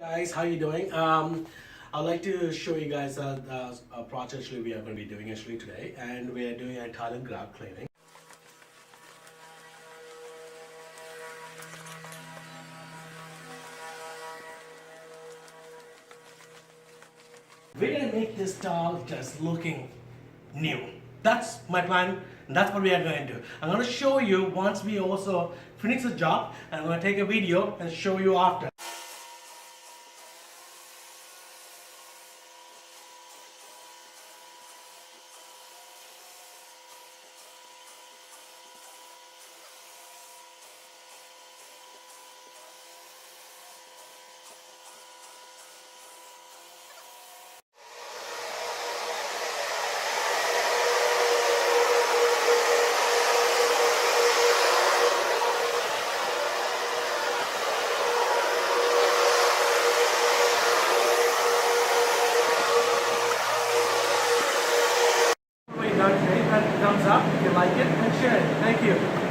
Guys, how you doing? I'd like to show you guys a project actually we are going to be doing actually today, and we are doing a Thailand grout cleaning. We're gonna make this stall just looking new. That's my plan. And that's what we are going to do. I'm going to show you once we also finish the job, and I'm going to take a video and show you after. Thumbs up if you like it and share it. Thank you.